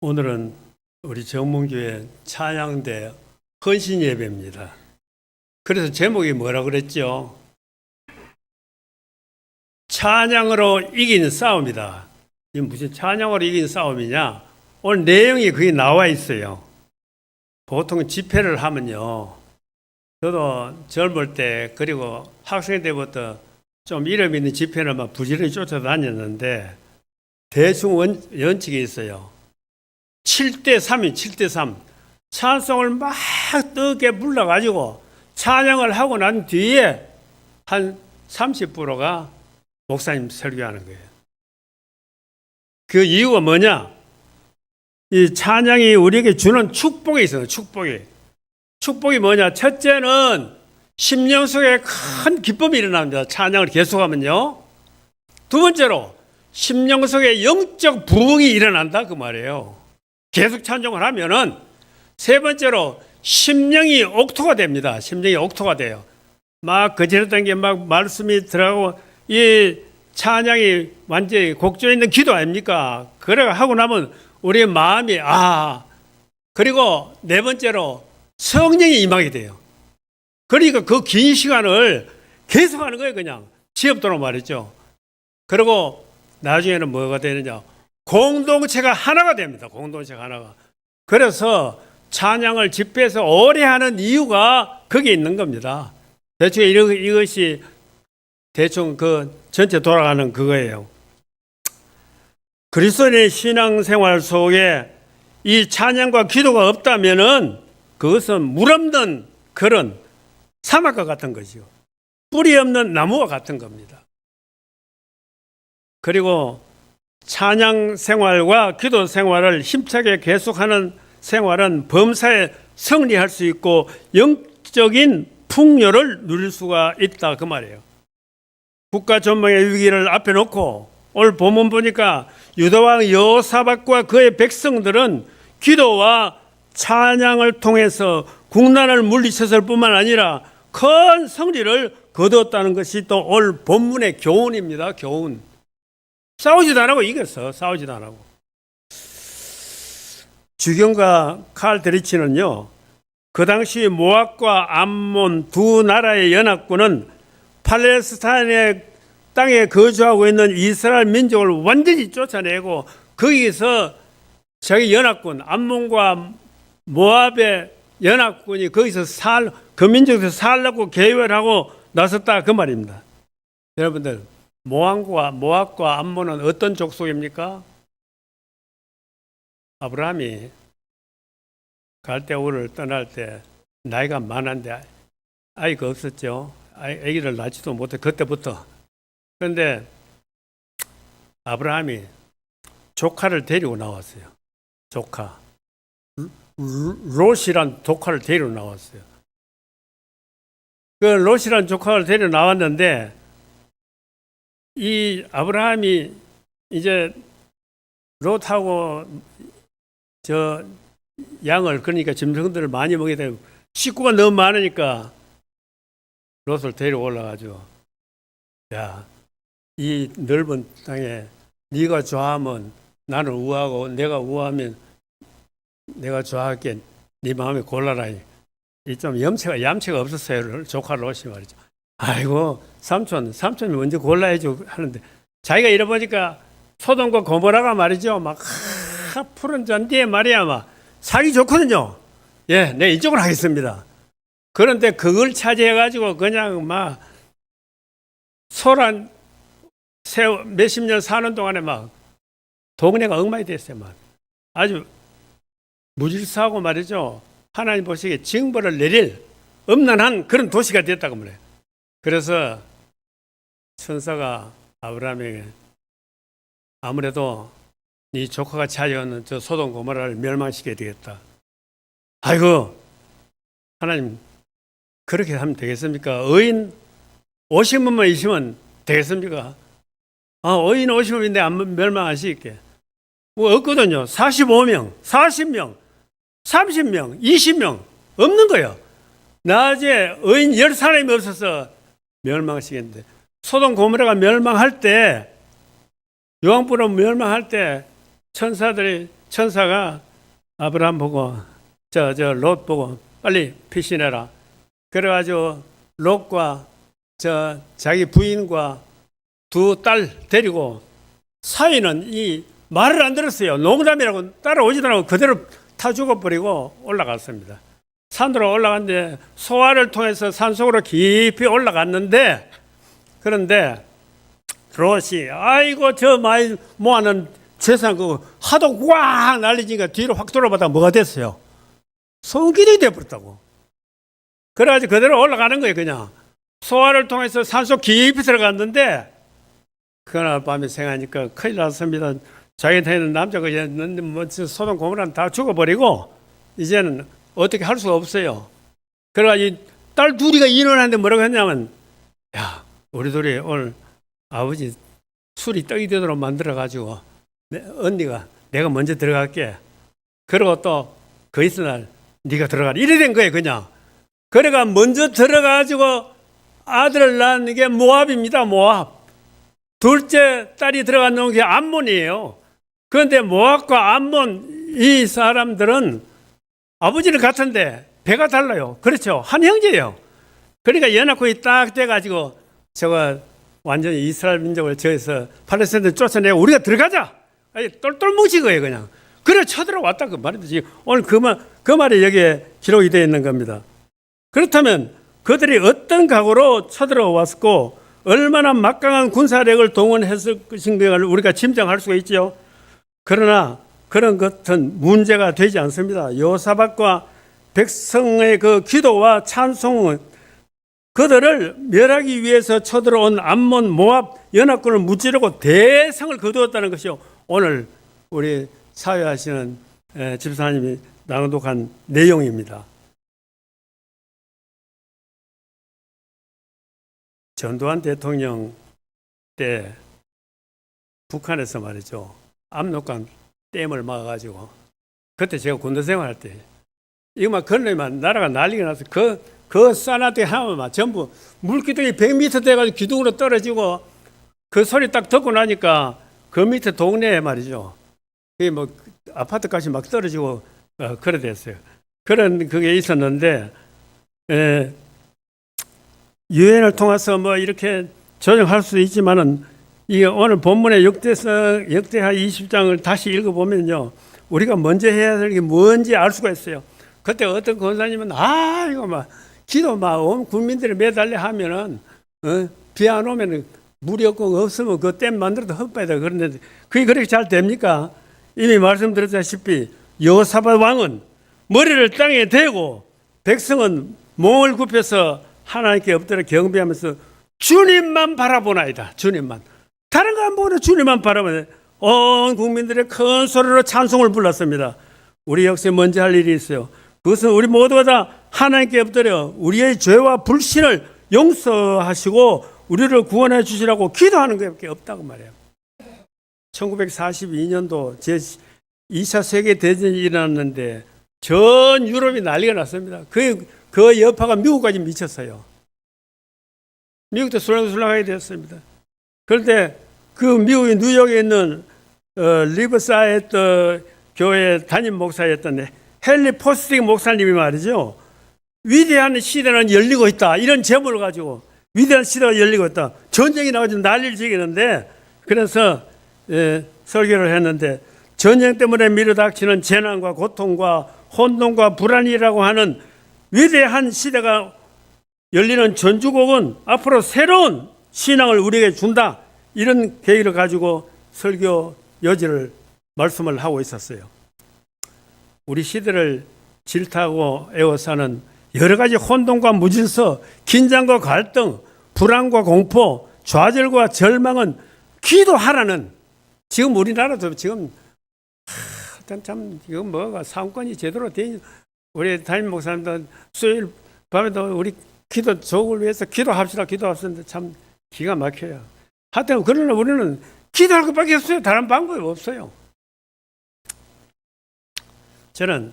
오늘은 우리 정문교회 찬양대 헌신 예배입니다. 그래서 제목이 뭐라 그랬죠? 찬양으로 이긴 싸움이다. 이게 무슨 찬양으로 이긴 싸움이냐? 오늘 내용이 거기 나와 있어요. 보통 집회를 하면요. 저도 젊을 때 그리고 학생 때부터 좀 이름 있는 집회를 막 부지런히 쫓아다녔는데 대충 원칙이 있어요. 7대3이 7대3. 찬송을 막 뜨겁게 불러가지고 찬양을 하고 난 뒤에 한 30%가 목사님 설교하는 거예요. 그 이유가 뭐냐? 이 찬양이 우리에게 주는 축복이 있어요. 축복이 뭐냐? 첫째는 심령 속에 큰 기쁨이 일어납니다. 찬양을 계속하면요. 두 번째로 심령 속에 영적 부흥이 일어난다 그 말이에요. 계속 찬송을 하면은. 세 번째로 심령이 옥토가 됩니다. 심령이 옥토가 돼요. 막 거칠었던 게 막 말씀이 들어가고 이 찬양이 완전히 곡조 있는 기도 아닙니까? 그래 하고 나면 우리의 마음이 그리고 네 번째로 성령이 임하게 돼요. 그러니까 그 긴 시간을 계속하는 거예요. 그냥 지엽도록 말이죠. 그리고 나중에는 뭐가 되느냐? 공동체가 하나가 됩니다. 공동체가 하나가. 그래서 찬양을 집회에서 오래 하는 이유가 거기에 있는 겁니다. 대충 이것이 대충 그 전체 돌아가는 그거예요. 그리스도인의 신앙생활 속에 이 찬양과 기도가 없다면은 그것은 물 없는 그런 사막과 같은 것이요. 뿌리 없는 나무와 같은 겁니다. 그리고 찬양 생활과 기도 생활을 힘차게 계속하는 생활은 범사에 승리할 수 있고 영적인 풍요를 누릴 수가 있다 그 말이에요. 국가 전망의 위기를 앞에 놓고 오늘 본문 보니까 유다왕 여호사밧과 그의 백성들은 기도와 찬양을 통해서 국난을 물리쳤을 뿐만 아니라 큰 승리를 거두었다는 것이 또 오늘 본문의 교훈입니다. 교훈. 싸우지도 안 하고 이겼어. 싸우지도 안 하고. 주경과 칼 데리치는요. 그 당시 모압과 암몬 두 나라의 연합군은 팔레스타인의 땅에 거주하고 있는 이스라엘 민족을 완전히 쫓아내고 거기서 자기 연합군 암몬과 모압의 연합군이 거기서 그 민족에서 살려고 계획을 하고 나섰다 그 말입니다. 여러분들 모압과 암몬은 어떤 족속입니까? 아브라함이 갈대우를 떠날 때 나이가 많은데 아이가 없었죠. 아기를 낳지도 못해 그때부터. 그런데 아브라함이 조카를 데리고 나왔어요. 조카. 롯이란 조카를 데리고 나왔어요. 그 롯이란 조카를 데리고 나왔는데 이 아브라함이 이제 롯하고 저 양을 그러니까 짐승들을 많이 먹게 되고 식구가 너무 많으니까 롯을 데리고 올라가죠. 야, 이 넓은 땅에 네가 좋아하면 나는 우하고 내가 우하면 내가 좋아할게. 네 마음에 골라라. 이 좀 얌체가 없었어요. 조카 롯이 말이죠. 아이고 삼촌이 먼저 골라야죠 하는데 자기가 이러보니까 소돔과 고모라가 말이죠. 막 푸른 잔디에 말이야 막 살기 좋거든요. 예, 네 이쪽으로 하겠습니다. 그런데 그걸 차지해가지고 그냥 막 소란 몇십 년 사는 동안에 막 동네가 엉망이 됐어요. 막 아주 무질서하고 말이죠. 하나님 보시기에 징벌을 내릴 엄난한 그런 도시가 됐다고 말해요. 그래서 천사가 아브라함에게 아무래도 네 조카가 차지하는 저 소돔 고모라를 멸망시켜야 되겠다. 아이고 하나님 그렇게 하면 되겠습니까? 의인 50명만 있으면 되겠습니까? 의인 50명인데 안 멸망하시게. 뭐 없거든요. 45명, 40명, 30명, 20명 없는 거예요. 낮에 의인 10사람이 없어서 멸망시켰는데 소돔 고모라가 멸망할 때 요한부로 멸망할 때 천사들이 천사가 아브라함 보고 롯 보고 빨리 피신해라. 그래가지고 롯과 자기 부인과 두 딸 데리고 사위는 이 말을 안 들었어요. 농담이라고 따라오지도 않고 그대로 타 죽어버리고 올라갔습니다. 산으로 올라갔는데 소화를 통해서 산속으로 깊이 올라갔는데, 그런데 롯이 아이고 저 많이 모아놓은 재산 그 하도 꽉 날리니까 뒤로 확 돌아보다 뭐가 됐어요? 손길이 돼버렸다고. 그래가지고 그대로 올라가는 거예요. 그냥 소화를 통해서 산속 깊이 들어갔는데 그날 밤에 생각하니까 큰일 났습니다. 자기한테는 남자가 뭐 소돔 고모라는 다 죽어버리고 이제는 어떻게 할 수가 없어요. 그래가지고 딸 둘이가 인원하는데 뭐라고 했냐면, 야 우리 둘이 오늘 아버지 술이 떡이 되도록 만들어가지고 언니가 내가 먼저 들어갈게. 그리고 또 그 이튿날 네가 들어가라. 이래 된 거예요. 그냥. 그래가 먼저 들어가지고 아들을 낳은 게 모압입니다. 모압. 둘째 딸이 들어간 게 암몬이에요. 그런데 모압과 암몬 이 사람들은 아버지는 같은데 배가 달라요. 그렇죠. 한 형제예요. 그러니까 연합국이 딱 돼가지고 저거 완전히 이스라엘 민족을 저에서 팔레스타인들 쫓아내고 우리가 들어가자. 아니 똘똘 뭉친 거예요. 그냥. 그래 쳐들어왔다 그 말이지. 오늘 그 말이 여기에 기록이 되어 있는 겁니다. 그렇다면 그들이 어떤 각오로 쳐들어왔고 얼마나 막강한 군사력을 동원했을 것인가를 우리가 짐작할 수가 있죠. 그러나 그런 것은 문제가 되지 않습니다. 여호사밧과 백성의 그 기도와 찬송은 그들을 멸하기 위해서 쳐들어온 암몬 모압 연합군을 무찌르고 대성을 거두었다는 것이요. 오늘 우리 사회하시는 집사님이 낭독한 내용입니다. 전두환 대통령 때 북한에서 말이죠. 압록강 댐을 막아가지고 그때 제가 군대 생활할 때 이거만 건너면 나라가 난리가 나서 그 사나대 하면 전부 물기둥이 100m 돼가지고 기둥으로 떨어지고 그 소리 딱 듣고 나니까 그 밑에 동네에 말이죠. 그게 뭐 아파트까지 막 떨어지고 그래 됐어요. 그런 그게 있었는데 유엔을 통해서 뭐 이렇게 조정할 수 있지만은 이게 오늘 본문의 역대하 20장을 다시 읽어보면요. 우리가 먼저 해야 될 게 뭔지 알 수가 있어요. 그때 어떤 권사님은 이거 막 기도 막 온 국민들이 매달려 하면은 비 안 오면은 물이 없으면 그 댐 만들어도 헛바이다 그런데 그게 그렇게 잘 됩니까? 이미 말씀드렸다시피 여호사밧 왕은 머리를 땅에 대고 백성은 몸을 굽혀서 하나님께 엎드려 경배하면서 주님만 바라보나이다. 주님만. 다른 거 안 보고 주님만 바라보네. 온 국민들의 큰 소리로 찬송을 불렀습니다. 우리 역사에 먼저 할 일이 있어요. 그것은 우리 모두가 다 하나님께 엎드려 우리의 죄와 불신을 용서하시고 우리를 구원해 주시라고 기도하는 것밖에 없다고 말해요. 1942년도 제2차 세계대전이 일어났는데 전 유럽이 난리가 났습니다. 그 여파가 미국까지 미쳤어요. 미국도 술렁술렁하게 되었습니다. 그런데 그 미국의 뉴욕에 있는 리버사이드 교회 담임 목사였던 헨리 포스팅 목사님이 말이죠. 위대한 시대는 열리고 있다. 이런 제목을 가지고 위대한 시대가 열리고 있다. 전쟁이 나가지고 난리를 지기는데 그래서 설교를 했는데 전쟁 때문에 밀어닥치는 재난과 고통과 혼돈과 불안이라고 하는 위대한 시대가 열리는 전주곡은 앞으로 새로운 신앙을 우리에게 준다. 이런 계획을 가지고 설교 여지를 말씀을 하고 있었어요. 우리 시대를 질타하고 애워싸는 여러 가지 혼돈과 무질서, 긴장과 갈등, 불안과 공포, 좌절과 절망은 기도하라는 지금 우리나라도 지금 참 이거 뭐가 상권이 제대로 돼 우리 담임 목사님도 수요일 밤에도 우리 기도 조국을 위해서 기도합시다 참 기가 막혀요. 하여튼 그러나 우리는 기도할 것밖에 없어요. 다른 방법이 없어요. 저는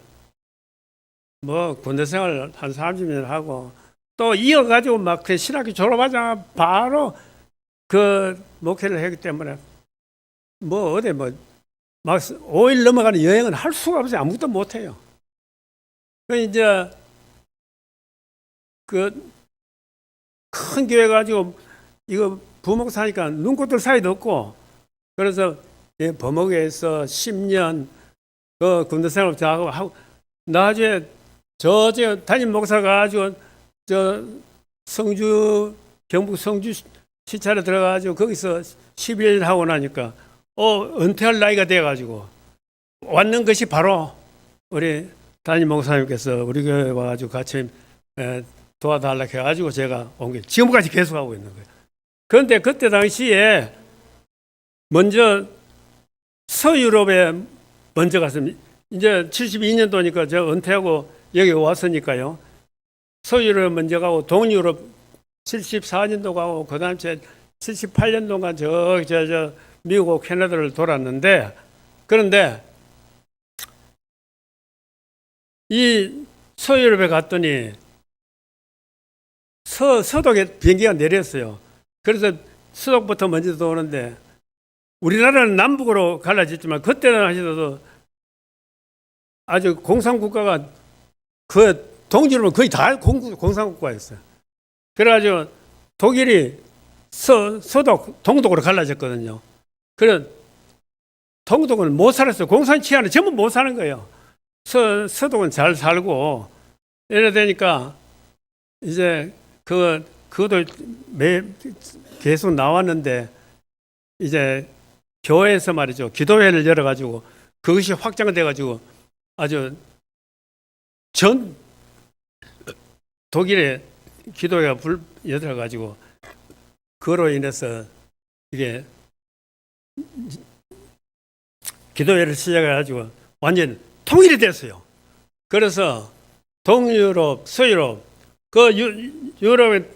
뭐 군대 생활 한 30년 하고 또 이어가지고 막 그 신학교 졸업하자마자 바로 그 목회를 했기 때문에 뭐 어디 뭐 막 5일 넘어가는 여행은 할 수가 없어요. 아무것도 못해요. 그 이제 그 큰 교회 가지고 이거 부목 사니까 눈꽃들 사이도 없고 그래서 부목에서 10년 그 군대 생활 하고 나중에 저 담임 목사 가지고 저 성주 경북 성주 시찰에 들어가지고 거기서 11년 하고 나니까 은퇴할 나이가 돼가지고 왔는 것이 바로 우리 담임 목사님께서 우리 교회 와가지고 같이 도와달라 해가지고 제가 온 게 지금까지 계속하고 있는 거예요. 그런데 그때 당시에 먼저 서유럽에 먼저 갔습니다. 이제 72년도니까 제가 은퇴하고 여기 왔으니까요. 서유럽 먼저 가고 동유럽 74년도 가고 그 다음 78년도가 저 미국 캐나다를 돌았는데 그런데 이 서유럽에 갔더니 서독에 비행기가 내렸어요. 그래서 서독부터 먼저 도는데 우리나라는 남북으로 갈라졌지만 그때는 하시더라도 아주 공산국가가 그 동유럽은 거의 다 공산국가였어요. 그래가지고 독일이 서독, 동독으로 갈라졌거든요. 그래 동독은 못 살았어요. 공산 치안은 전부 못 사는 거예요. 서독은 잘 살고 이래 되니까 이제 그것도 계속 나왔는데 이제 교회에서 말이죠. 기도회를 열어가지고 그것이 확장돼가지고 아주 전 독일의 기도회가 열어가지고 그로 인해서 이게 기도회를 시작해가지고 완전 통일이 됐어요. 그래서 동유럽, 서유럽, 그 유럽에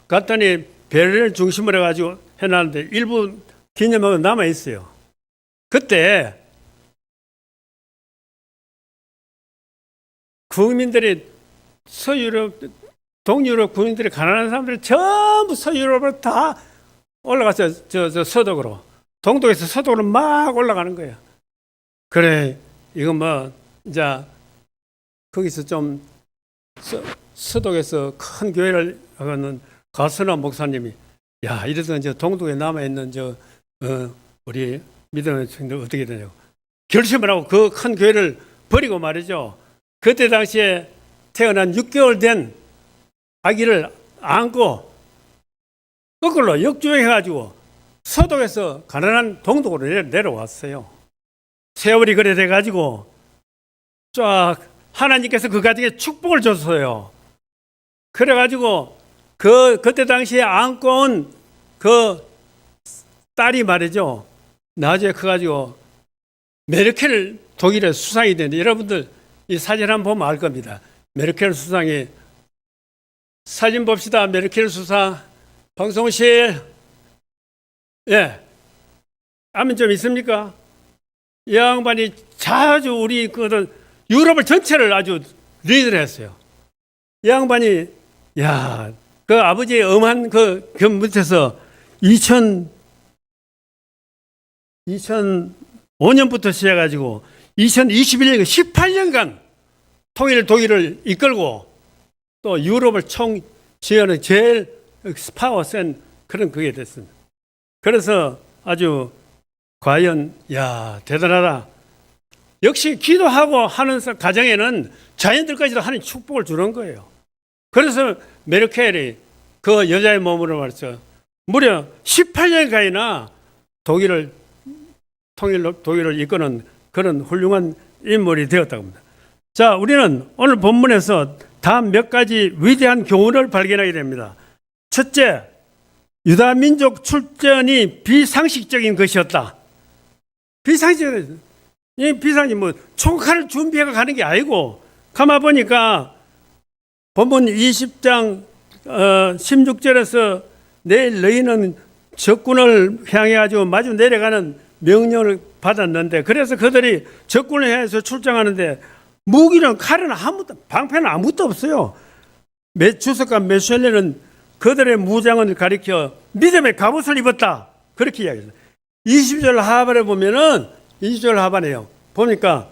갔더니 베를린을 중심으로 해가지고 해놨는데 일부 기념하고 남아 있어요. 그때 국민들이 서유럽, 동유럽 국민들이 가난한 사람들이 전부 서유럽으로 다 올라갔어요. 저 서독으로. 동독에서 서독으로 막 올라가는 거예요. 그래, 이거 뭐, 이제, 거기서 좀, 서독에서 큰 교회를 하는 가스나 목사님이, 야, 이래서 이제 동독에 남아있는 우리 믿음의 친구들 어떻게 되냐고. 결심을 하고 그 큰 교회를 버리고 말이죠. 그때 당시에 태어난 6개월 된 아기를 안고 거꾸로 역주행해가지고 서독에서 가난한 동독으로 내려왔어요. 세월이 그래 돼가지고 쫙 하나님께서 그 가정에 축복을 줬어요. 그래가지고 그때 당시에 안고 온 그 딸이 말이죠. 나중에 커가지고 메르켈 독일의 수상이 되는데 여러분들 이 사진 한번 보면 알 겁니다. 메르켈 수상이 사진 봅시다. 메르켈 수상 방송실 예 아멘 좀 있습니까? 이 양반이 자주 우리 유럽을 전체를 아주 리드를 했어요. 이 양반이 그 아버지의 엄한 그 밑에서 2005년부터 시작해가지고 2021년 18년간 독일을 이끌고 또 유럽을 총지휘하는 제일 파워 센 그런 그게 됐습니다. 그래서 아주 과연 대단하다. 역시 기도하고 하는 가정에는 자연들까지도 하나님 축복을 주는 거예요. 그래서 메르켈이 그 여자의 몸으로 말이죠. 무려 18년간이나 독일을 이끄는 그런 훌륭한 인물이 되었다고 합니다. 자, 우리는 오늘 본문에서 다음 몇 가지 위대한 교훈을 발견하게 됩니다. 첫째, 유다 민족 출전이 비상식적인 것이었다. 비상식적인 총칼을 준비해가 가는 게 아니고 가만 보니까 본문 20장 16절에서 내일 너희는 적군을 향해 가지고 마주 내려가는 명령을 받았는데 그래서 그들이 적군을 향해서 출정하는데 무기는 칼은 방패는 아무것도 없어요. 주석과 메술레는 그들의 무장을 가리켜 믿음의 갑옷을 입었다. 그렇게 이야기했어요. 20절 하반에 보면은 20절 하반에요. 보니까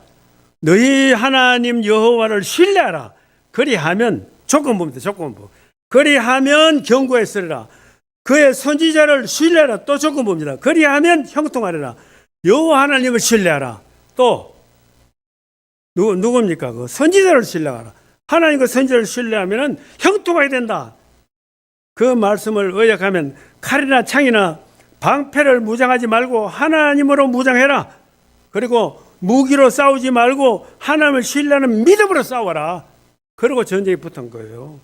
너희 하나님 여호와를 신뢰하라. 그리하면 조건부입니다. 조건부. 그리하면 경고했으리라. 그의 선지자를 신뢰하라. 또 조건부입니다. 그리하면 형통하리라. 여호와 하나님을 신뢰하라. 또 누굽니까? 그 선지자를 신뢰하라. 하나님 그 선지자를 신뢰하면 형통하게 된다. 그 말씀을 의역하면 칼이나 창이나 방패를 무장하지 말고 하나님으로 무장해라. 그리고 무기로 싸우지 말고 하나님을 신뢰하는 믿음으로 싸워라. 그리고 전쟁이 붙은 거예요.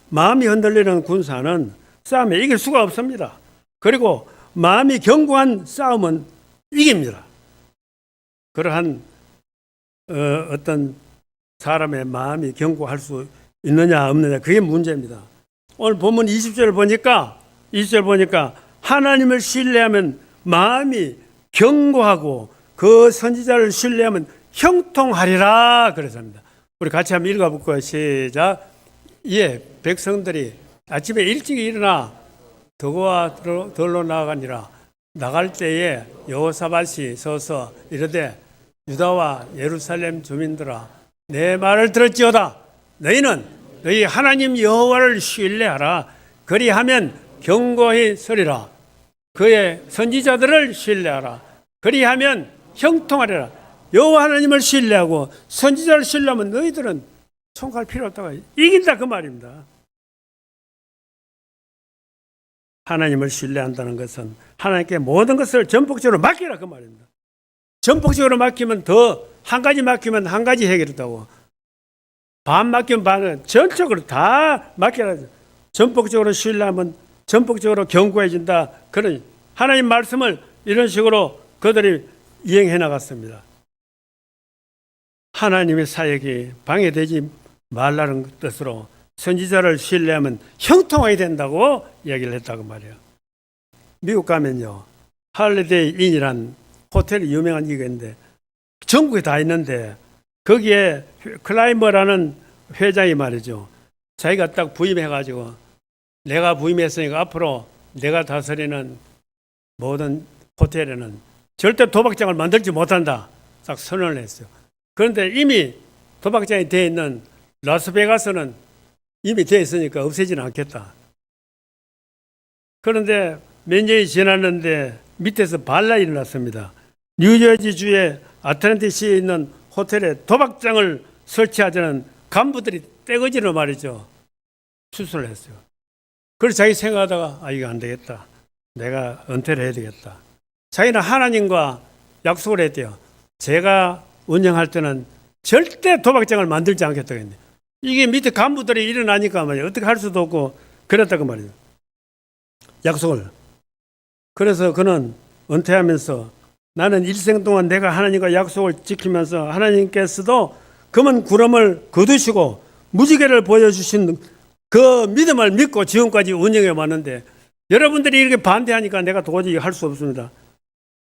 마음이 흔들리는 군사는 싸움에 이길 수가 없습니다. 그리고 마음이 견고한 싸움은 이깁니다. 그러한 어떤 사람의 마음이 견고할 수 있느냐 없느냐 그게 문제입니다. 오늘 본문 20절 보니까 하나님을 신뢰하면 마음이 견고하고 그 선지자를 신뢰하면 형통하리라 그랬습니다. 우리 같이 한번 읽어볼까요? 시작. 예, 백성들이 아침에 일찍 일어나 더고와 들로 나아가니라. 나갈 때에 여호사밧이 서서 이르되 유다와 예루살렘 주민들아 내 말을 들었지어다. 너희는 너희 하나님 여호와를 신뢰하라. 그리하면 견고히 서리라. 그의 선지자들을 신뢰하라. 그리하면 형통하리라. 여호와 하나님을 신뢰하고 선지자를 신뢰하면 너희들은 총갈 필요 없다고 이긴다 그 말입니다. 하나님을 신뢰한다는 것은 하나님께 모든 것을 전폭적으로 맡기라 그 말입니다. 전폭적으로 맡기면 더 한 가지 맡기면 한 가지 해결했다고. 반 맡기면 반은 전적으로 다 맡기라. 전폭적으로 신뢰하면 전폭적으로 견고해진다. 그런 하나님 말씀을 이런 식으로 그들이 이행해 나갔습니다. 하나님의 사역이 방해되지 말라는 뜻으로 선지자를 신뢰하면 형통하게 된다고 얘기를 했다고 말이에요. 미국 가면요, 할리데이 인이란 호텔이 유명한 이가 있는데 전국에 다 있는데 거기에 클라이머라는 회장이 말이죠. 자기가 딱 부임해가지고 내가 부임했으니까 앞으로 내가 다스리는 모든 호텔에는 절대 도박장을 만들지 못한다. 딱 선언을 했어요. 그런데 이미 도박장이 되어 있는 라스베가스는 이미 되어 있으니까 없애지는 않겠다. 그런데 몇 년이 지났는데 밑에서 반란이 일어났습니다. 뉴저지주의 아틀랜티시에 있는 호텔에 도박장을 설치하자는 간부들이 떼거지로 말이죠. 추수를 했어요. 그래서 자기 생각하다가 이거 안 되겠다. 내가 은퇴를 해야 되겠다. 자기는 하나님과 약속을 했대요. 제가 운영할 때는 절대 도박장을 만들지 않겠다고 했네. 이게 밑에 간부들이 일어나니까 말이에요. 어떻게 할 수도 없고 그랬다고 말이에요. 약속을. 그래서 그는 은퇴하면서 나는 일생 동안 내가 하나님과 약속을 지키면서 하나님께서도 금은 구름을 거두시고 무지개를 보여주신 그 믿음을 믿고 지금까지 운영해 왔는데 여러분들이 이렇게 반대하니까 내가 도저히 할 수 없습니다.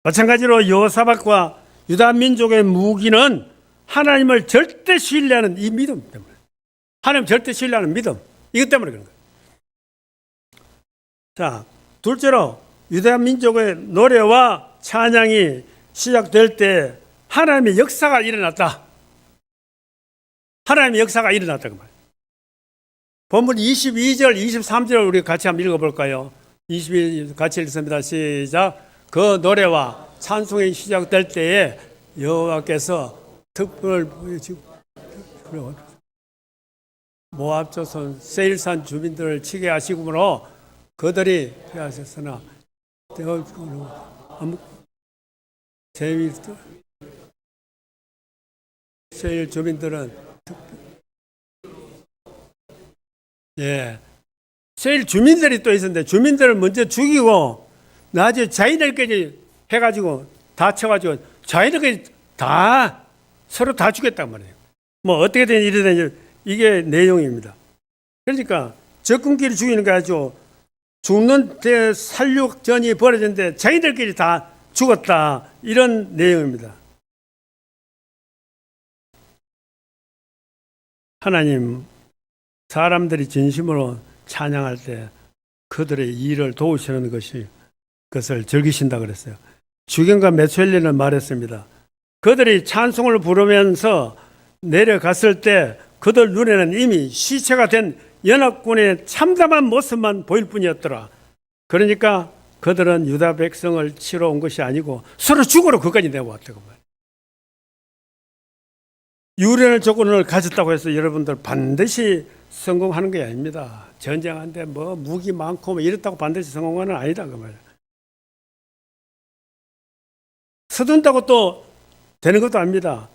마찬가지로 여호사밧과 유다 민족의 무기는 하나님을 절대 신뢰하는 이 믿음 때문에, 하나님 절대 신뢰하는 믿음, 이것 때문에 그런 거예요. 자, 둘째로 유다 민족의 노래와 찬양이 시작될 때 하나님의 역사가 일어났다. 하나님의 역사가 일어났다고 말이에요. 본문 22절, 23절 우리 같이 한번 읽어볼까요? 22절 같이 읽습니다. 시작. 그 노래와 찬송이 시작될 때에 여호와께서 특권을 보여주고 모압 조선 세일산 주민들을 치게 하시므로 그들이 피하셨으나 세일 주민들은 세일 주민들이 또 있었는데 주민들을 먼저 죽이고 나중에 자기들끼리 해가지고 다 쳐가지고 자기들끼리 다 서로 다 죽였단 말이에요. 뭐 어떻게 된 일이 되는지 이게 내용입니다. 그러니까 적군끼리 죽이는 게 아니죠. 죽는 살육전이 벌어졌는데 자기들끼리 다 죽었다. 이런 내용입니다. 하나님, 사람들이 진심으로 찬양할 때 그들의 일을 도우시는 것을 즐기신다 그랬어요. 주경가 메첼리는 말했습니다. 그들이 찬송을 부르면서 내려갔을 때 그들 눈에는 이미 시체가 된 연합군의 참담한 모습만 보일 뿐이었더라. 그러니까 그들은 유다 백성을 치러 온 것이 아니고 서로 죽으러 그까지 내려왔다고 말이에요. 유리한 조건을 가졌다고 해서 여러분들 반드시 성공하는 게 아닙니다. 전쟁하는데 뭐 무기 많고 뭐 이렇다고 반드시 성공하는 건 아니다 그 말이에요. 서둔다고 또 되는 것도 아닙니다.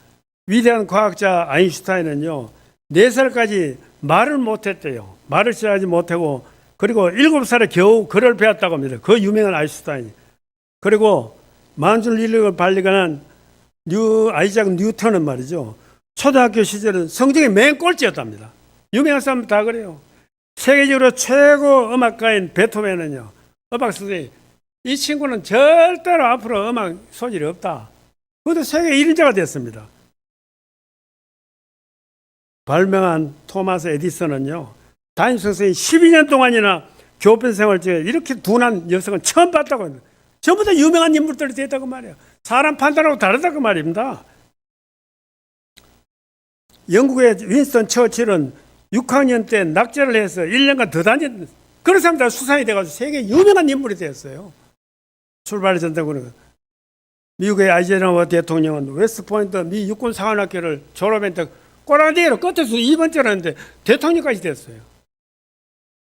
위대한 과학자 아인슈타인은요, 4살까지 말을 못했대요. 말을 시작하지 못하고, 그리고 7살에 겨우 글을 배웠다고 합니다. 그 유명한 아인슈타인이. 그리고 만줄 인력을 발견한 아이작 뉴턴은 말이죠, 초등학교 시절은 성적이 맨 꼴찌였답니다. 유명한 사람 다 그래요. 세계적으로 최고 음악가인 베토벤은요, 음악 선생님, 이 친구는 절대로 앞으로 음악 소질이 없다. 그것도 세계 1인자가 됐습니다. 발명한 토마스 에디슨은요, 담임 선생님이 12년 동안이나 교편 생활 중에 이렇게 둔한 녀석은 처음 봤다고 합니다. 전부 다 유명한 인물들이 됐다고 말이에요. 사람 판단하고 다르다고 말입니다. 영국의 윈스턴 처칠은 6학년 때 낙제를 해서 1년간 더 다녔는데, 그런 사람 다 수상이 돼가지고 세계 유명한 인물이 됐어요. 출발이 전다고는. 미국의 아이젠하워 대통령은 웨스트포인트 미 육군사관학교를 졸업했는데 꼬라지로 끝에서 2번째를 했는데 대통령까지 됐어요.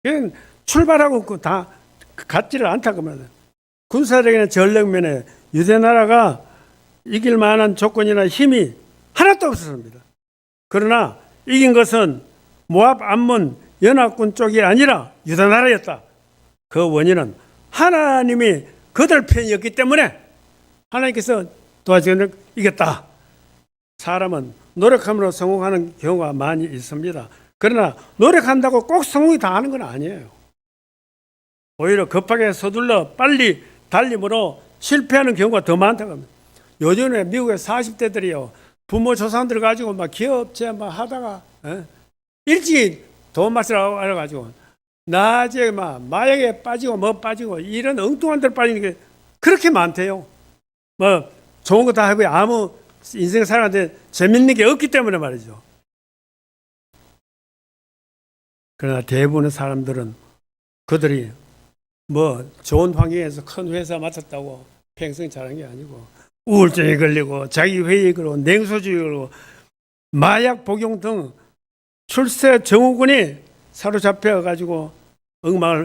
그냥 출발하고 다 같지를 않다 그러면. 군사력이나 전력면에 유대나라가 이길 만한 조건이나 힘이 하나도 없었습니다. 그러나 이긴 것은 모압 암몬 연합군 쪽이 아니라 유다나라였다. 그 원인은 하나님이 그들 편이었기 때문에 하나님께서 도와주는 이겼다. 사람은 노력함으로 성공하는 경우가 많이 있습니다. 그러나 노력한다고 꼭 성공이 다 하는 건 아니에요. 오히려 급하게 서둘러 빨리 달림으로 실패하는 경우가 더 많다고 합니다. 요즘에 미국의 40대들이요, 부모 조상들 가지고 막 기업체 막 하다가 일찍 돈 맛을 알아가지고 낮에 막 마약에 빠지고 뭐 빠지고 이런 엉뚱한 데 빠지는 게 그렇게 많대요. 뭐 좋은 거 다 하고 아무 인생 살아는데 재밌는 게 없기 때문에 말이죠. 그러나 대부분의 사람들은 그들이 뭐 좋은 환경에서 큰 회사 맡았다고 평생 잘한 게 아니고 우울증에 걸리고 자기 회의에 걸리고 냉소주의에 걸리고 마약 복용 등 출세 증후군이 사로잡혀 가지고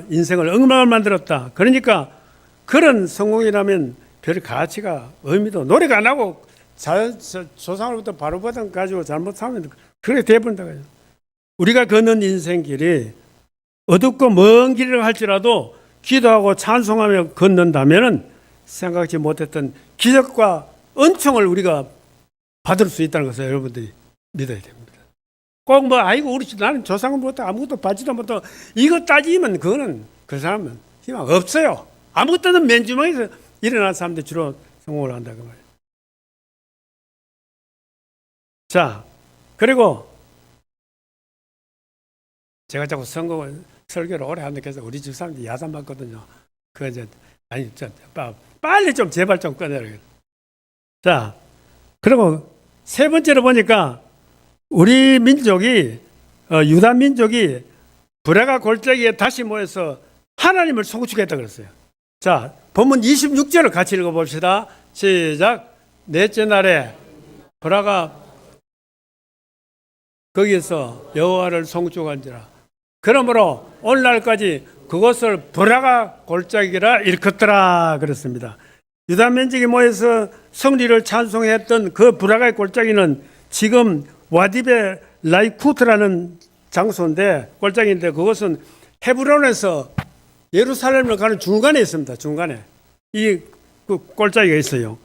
인생을 엉망을 만들었다. 그러니까 그런 성공이라면 별 가치가 의미도 노력 안 하고 조상으로부터 바로 받은 가지고 잘못하면 그렇게 돼버린다. 우리가 걷는 인생길이 어둡고 먼 길이라고 할지라도 기도하고 찬송하며 걷는다면 생각지 못했던 기적과 은총을 우리가 받을 수 있다는 것을 여러분들이 믿어야 됩니다. 꼭 뭐 아이고 우리 나는 조상은 못하고 아무것도 받지도 못하고 이거 따지면 그거는 그 사람은 희망 없어요. 아무것도는 맨주먹에서 일어난 사람들 주로 성공을 한다고 말이에요. 자, 그리고 제가 자꾸 설교를 오래 하는데 그래서 우리 집 사람들이 야단 맞거든요. 그 이제 아니 빨리 좀 제발 좀 꺼내라. 자, 그리고 세 번째로 보니까 우리 민족이 유다 민족이 브라가 골짜기에 다시 모여서 하나님을 송축했다 그랬어요. 자, 본문 26절을 같이 읽어봅시다. 시작. 넷째 날에 브라가 거기에서 여호와를 송축한지라. 그러므로 오늘날까지 그것을 브라가 골짜기라 일컫더라 그랬습니다. 유다 민족이 모여서 성리를 찬송했던 그 브라가의 골짜기는 지금 와디베 라이쿠트라는 장소인데 골짜기인데 그것은 헤브론에서 예루살렘을 가는 중간에 있습니다. 중간에 그 골짜기가 있어요.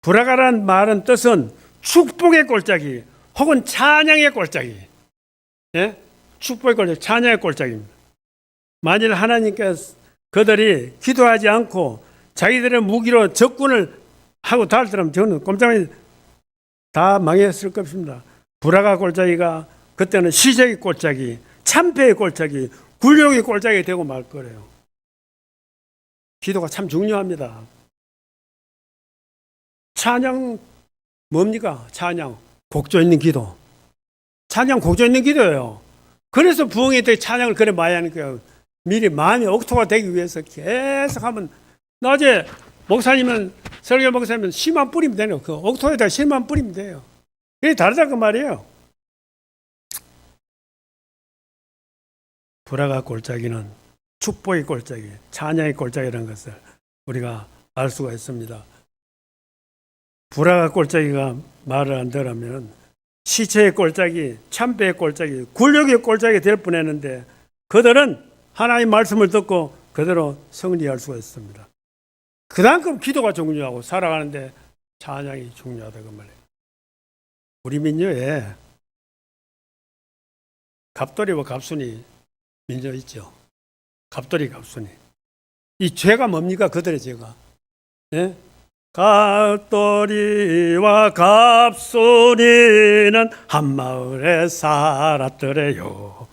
브라가란 말은 뜻은 축복의 골짜기 혹은 찬양의 골짜기. 예? 축복의 골짜기, 찬양의 골짜기입니다. 만일 하나님께서 그들이 기도하지 않고 자기들의 무기로 적군을 하고 달더라면 저는 꼼짝이 다 망했을 것입니다. 브라가 골짜기가 그때는 시적의 골짜기, 참패의 골짜기, 굴욕의 골짜기가 되고 말 거래요. 기도가 참 중요합니다. 찬양 뭡니까? 찬양 곡조 있는 기도. 찬양 곡조 있는 기도예요. 그래서 부흥회 때 찬양을 그래 많이 하는 거예요. 미리 마음이 옥토가 되기 위해서 계속 하면 낮에 목사님은 설교 목사님은 씨만 뿌리면 되네요. 그 옥토에다 씨만 뿌리면 돼요. 그게 다르다 그 말이에요. 불화가 골짜기는 축복의 골짜기, 찬양의 골짜기라는 것을 우리가 알 수가 있습니다. 불화가 골짜기가 말을 안 들으면 시체의 골짜기, 참배의 골짜기, 굴욕의 골짜기 될 뻔했는데 그들은 하나님의 말씀을 듣고 그대로 승리할 수가 있습니다. 그만큼 기도가 중요하고 살아가는데 찬양이 중요하다 그 말이에요. 우리 민요에 갑돌이와 갑순이 민요 있죠. 갑돌이 갑순이. 이 죄가 뭡니까? 그들의 죄가. 예? 갑돌이와 갑순이는 한 마을에 살았더래요.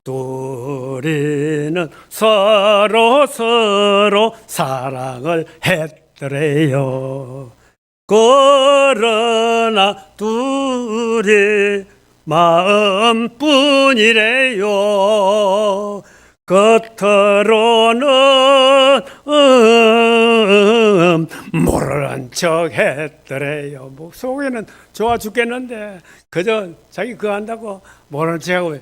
둘이는 서로 사랑을 했더래요. 그러나 둘이 마음뿐이래요. 겉으로는 모르는 척 했더래요. 뭐 속에는 좋아 죽겠는데 그저 자기 그거 한다고 모르는 척하고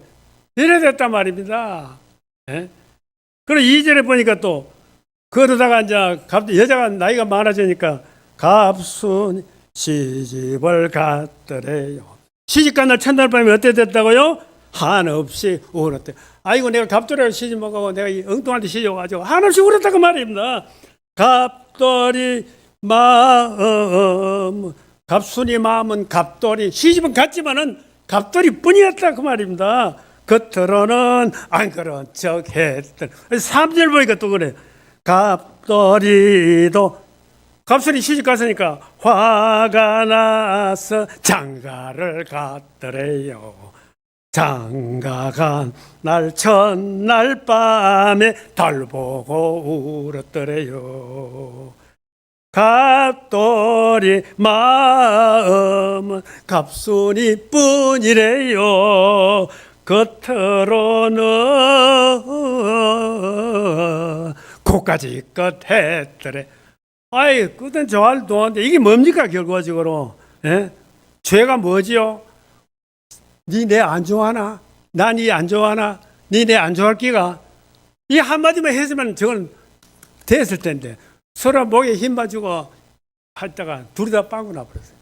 이래 됐단 말입니다. 예? 그리고 2절에 보니까 또 그러다가 이제 여자가 나이가 많아지니까 갑순 시집을 갔더래요. 시집간 날 첫날 밤에 어때 됐다고요? 한없이 울었대. 아이고 내가 갑돌이를 시집 못 가고 내가 이 엉뚱한테 시집 와가지고 한없이 울었다고 말입니다. 갑돌이 마음, 갑순이 마음은 갑돌이, 시집은 갔지만은 갑돌이 뿐이었다 그 말입니다. 겉으로는 안 그런 척 했던. 3절 보니까 또 그래. 갑돌이도 갑순이 시집 갔으니까 화가 나서 장가를 갔더래요. 장가간 날 첫날 밤에 달 보고 울었더래요. 갑돌이 마음은 갑순이 뿐이래요. 겉으로는 코까지껏 했더래. 아이, 끝은 좋아할 동안데 이게 뭡니까 결과적으로? 예? 죄가 뭐지요? 니 내 안 좋아하나? 나 니 안 좋아하나? 니 내 안 좋아할 끼가? 이 한마디만 했으면 저건 됐을 텐데 서로 목에 힘 봐주고 하다가 둘이 다 빵꾸 나버렸어요.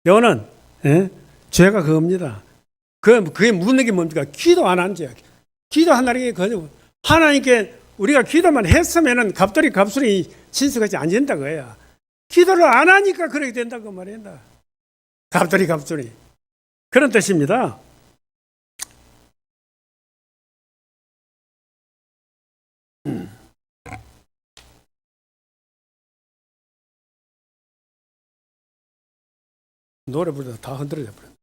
이거는 예? 죄가 그겁니다. 그게 묻는 게 뭡니까? 기도 안 한 죄. 기도한다는 게 그죠. 하나님께 우리가 기도만 했으면은 갑돌이 갑순이 친석하지 안 된다 그거야. 기도를 안 하니까 그렇게 된다고 말한다. 갑돌이 갑순이 그런 뜻입니다. 노래 부르다 다 흔들어져 버렸네.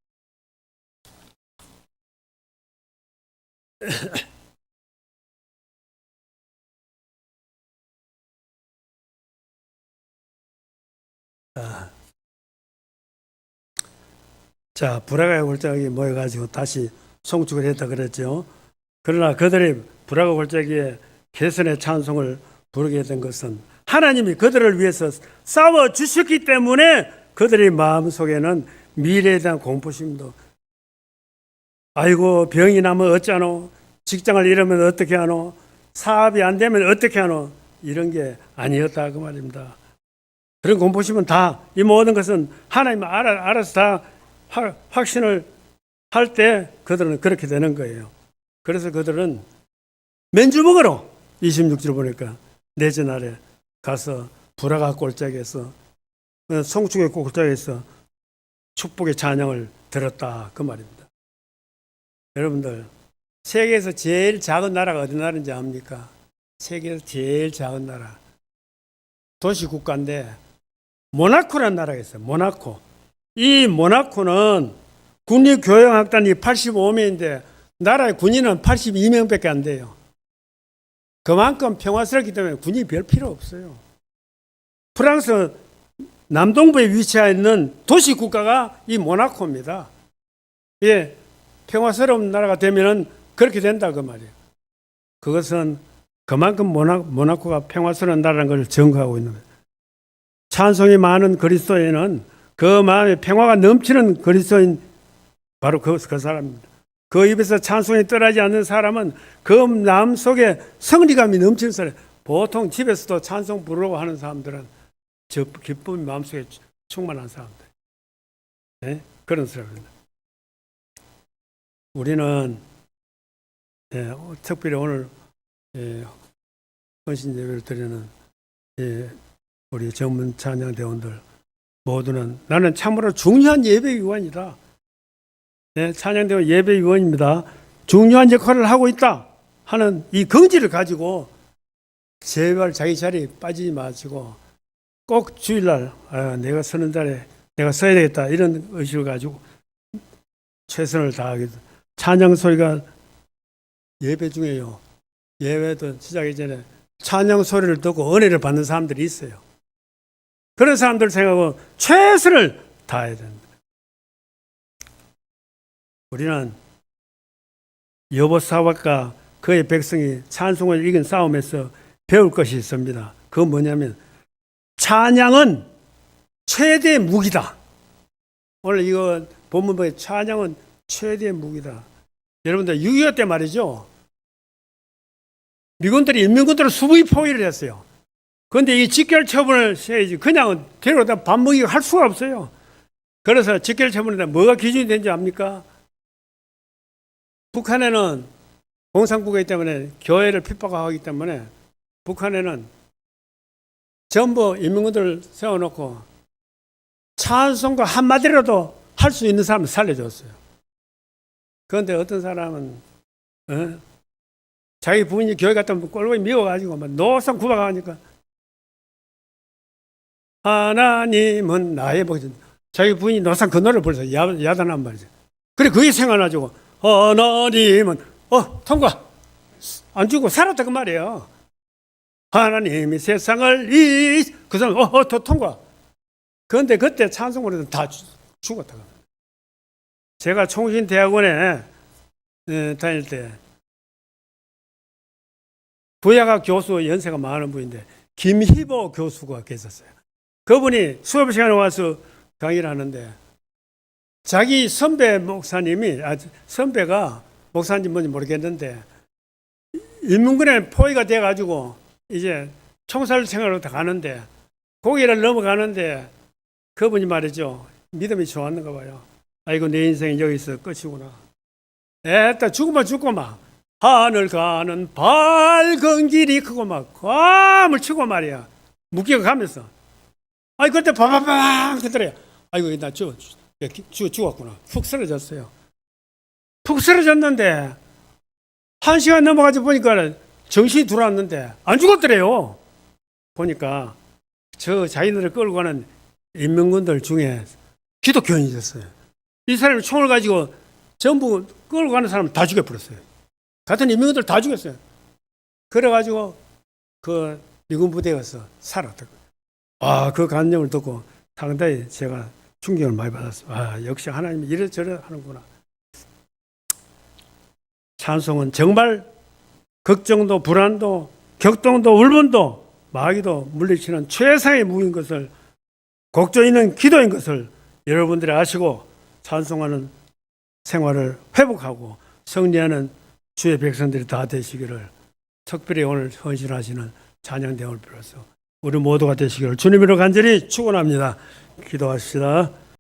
자, 불화가 골짜기에 모여가지고 다시 송축을 했다 그랬죠. 그러나 그들이 불화가 골짜기에 개선의 찬송을 부르게 된 것은 하나님이 그들을 위해서 싸워 주셨기 때문에 그들의 마음속에는 미래에 대한 공포심도, 아이고 병이 나면 어쩌노, 직장을 잃으면 어떻게 하노, 사업이 안 되면 어떻게 하노, 이런 게 아니었다 그 말입니다. 그런 공포심은 다, 이 모든 것은 하나님 알아서 다 확신을 할 때 그들은 그렇게 되는 거예요. 그래서 그들은 맨주먹으로 26절 보니까 넷째 날에 가서 불화가 골짜기에서 송축의 골짜기에서 축복의 찬양을 들었다 그 말입니다. 여러분들 세계에서 제일 작은 나라가 어디 나라인지 압니까? 세계에서 제일 작은 나라 도시국가인데 모나코라는 나라가 있어요. 모나코. 이 모나코는 국립교양학단이 85명인데 나라의 군인은 82명밖에 안 돼요. 그만큼 평화스럽기 때문에 군인이 별 필요 없어요. 프랑스 남동부에 위치해 있는 도시 국가가 이 모나코입니다. 예, 평화스러운 나라가 되면은 그렇게 된다 그 말이에요. 그것은 그만큼 모나코가 평화스러운 나라라는 걸 증거하고 있는 거예요. 찬송이 많은 그리스도인은 그 마음에 평화가 넘치는 그리스도인 바로 그 사람입니다. 그 입에서 찬송이 떠나지 않는 사람은 그 마음 속에 성리감이 넘치는 사람. 보통 집에서도 찬송 부르고 하는 사람들은 저 기쁨이 마음속에 충만한 사람들. 네? 그런 사람입니다. 우리는 특별히 오늘 헌신 예배를 드리는 우리 전문 찬양 대원들 모두는 나는 참으로 중요한 예배위원이다. 찬양대원 예배위원입니다. 중요한 역할을 하고 있다 하는 이 긍지를 가지고 제발 자기 자리에 빠지지 마시고 꼭 주일날 내가 서는 자리에 내가 서야 되겠다 이런 의식을 가지고 최선을 다하게. 찬양 소리가 예배 중에요. 예배도 시작하기 전에 찬양 소리를 듣고 은혜를 받는 사람들이 있어요. 그런 사람들 생각하고 최선을 다해야 됩니다. 우리는 여호사밧과 그의 백성이 찬송을 이긴 싸움에서 배울 것이 있습니다. 그건 뭐냐면 찬양은 최대의 무기다. 오늘 이거 본문에 찬양은 최대의 무기다. 여러분들 6.25 때 말이죠. 미군들이 인민군들을 수부위 포위를 했어요. 그런데 이 직결 처분을 해야지 그냥 데려다 밥 먹이고 할 수가 없어요. 그래서 직결 처분에 뭐가 기준이 되는지 압니까? 북한에는 공산국이기 때문에 교회를 핍박하기 때문에 북한에는 전부 인민군들을 세워놓고 찬송가 한마디라도 할 수 있는 사람을 살려줬어요. 그런데 어떤 사람은 자기 부인이 교회 갔다 오면 꼴보기 미워가지고 막 노상 구박하니까 하나님은 나의 복이다. 자기 부인이 노상 그 노래를 불러서 야단한 말이죠. 그래 그게 생각나지고 하나님은 통과 안 죽고 살았다 그 말이에요. 하나님이 세상을 그 사람 더 통과. 그런데 그때 찬송으로는 다 죽었다. 제가 총신대학원에 다닐 때 부야가 교수 연세가 많은 분인데 김희보 교수가 계셨어요. 그분이 수업 시간에 와서 강의를 하는데 자기 선배 목사님이 선배가 목사인지 뭔지 모르겠는데 인민군에 포위가 돼가지고 이제 총살 생활로 다 가는데 고개를 넘어가는데 그분이 말이죠. 믿음이 좋았는가 봐요. 아이고 내 인생이 여기서 끝이구나. 에따 죽고 막 하늘 가는 밝은 길이 크고 막 꽝을 치고 말이야. 무기가 가면서 아이 그때 바바방 하더래요. 아이고 나 죽었구나. 푹 쓰러졌어요. 푹 쓰러졌는데 1시간 넘어가서 보니까 정신이 들어왔는데 안 죽었더래요. 보니까 저 자기들을 끌고 가는 인민군들 중에 기독교인이 있었어요. 이 사람이 총을 가지고 전부 끌고 가는 사람 다 죽여버렸어요. 같은 인민군들 다 죽였어요. 그래가지고 그 미군 부대에 가서 살았다. 그 간증을 듣고 상당히 제가 충격을 많이 받았어요. 역시 하나님이 이래저래 하는구나. 찬송은 정말 걱정도 불안도 격동도 울분도 마귀도 물리치는 최상의 무기인 것을 곡조 있는 기도인 것을 여러분들이 아시고 찬송하는 생활을 회복하고 승리하는 주의 백성들이 다 되시기를 특별히 오늘 헌신하시는 찬양대원을 빌어서 우리 모두가 되시기를 주님으로 간절히 축원합니다. 기도하시다.